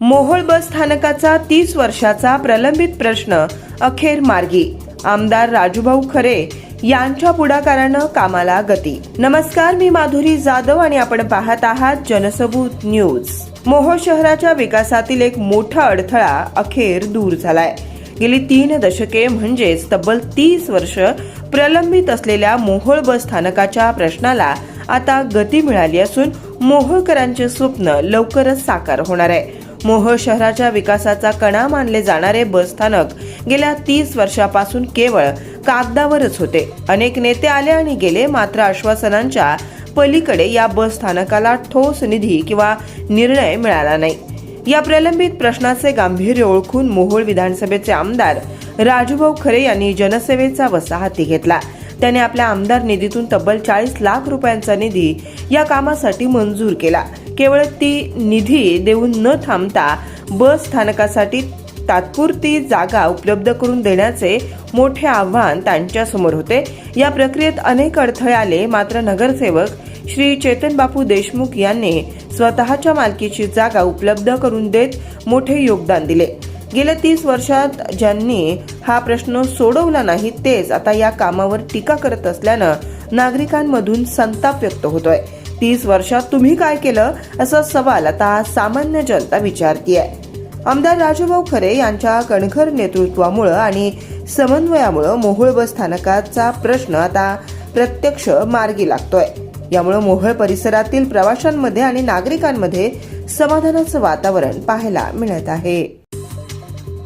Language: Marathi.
मोहोळ बस स्थानकाचा 30 वर्षाचा प्रलंबित प्रश्न अखेर मार्गी. आमदार राजूभाऊ खरे यांच्या पुढाकारानं कामाला गती. नमस्कार, मी माधुरी जाधव आणि आपण पाहत आहात जनसबूत न्यूज. मोहोळ शहराच्या विकासातील एक मोठा अडथळा अखेर दूर झालाय. गेली 3 दशके म्हणजेच तब्बल 30 वर्ष प्रलंबित असलेल्या मोहोळ बस स्थानकाच्या प्रश्नाला आता गती मिळाली असून मोहोळकरांचे स्वप्न लवकरच साकार होणार आहे. मोहोळ शहराच्या विकासाचा कणा मानले जाणारे बस स्थानक गेल्या 30 वर्षापासून केवळ कागदावरच होते. अनेक नेते आले आणि गेले, मात्र आश्वासनांच्या पलीकडे या बस स्थानकाला ठोस निधी किंवा निर्णय मिळाला नाही. या प्रलंबित प्रश्नाचे गांभीर्य ओळखून मोहोळ विधानसभेचे आमदार राजूभाऊ खरे यांनी जनसेवेचा वसा हाती घेतला. त्याने आपल्या आमदार निधीतून तब्बल 40 लाख रुपयांचा निधी या कामासाठी मंजूर केला. केवळ ती निधी देऊन न थांबता बस स्थानकासाठी तात्पुरती जागा उपलब्ध करून देण्याचे मोठे आव्हान त्यांच्या समोर होते. या प्रक्रियेत अनेक अडथळे आले, मात्र नगरसेवक श्री चेतन बापू देशमुख यांनी स्वतःच्या मालकीची जागा उपलब्ध करून देत मोठे योगदान दिले. गेल्या 30 वर्षात ज्यांनी हा प्रश्न सोडवला नाही तेच आता या कामावर टीका करत असल्यानं नागरिकांमधून संताप व्यक्त होतोय. 30 वर्षात तुम्ही काय केलं, असा सवाल आता सामान्य जनता विचारतीये. आमदार राजूभाऊ खरे यांच्या कणखर नेतृत्वामुळे आणि समन्वयामुळे मोहोळ बस स्थानकाचा प्रश्न आता प्रत्यक्ष मार्गी लागतोय. यामुळे मोहोळ परिसरातील प्रवाशांमध्ये आणि नागरिकांमध्ये समाधानाचं वातावरण पाहायला मिळत आहे.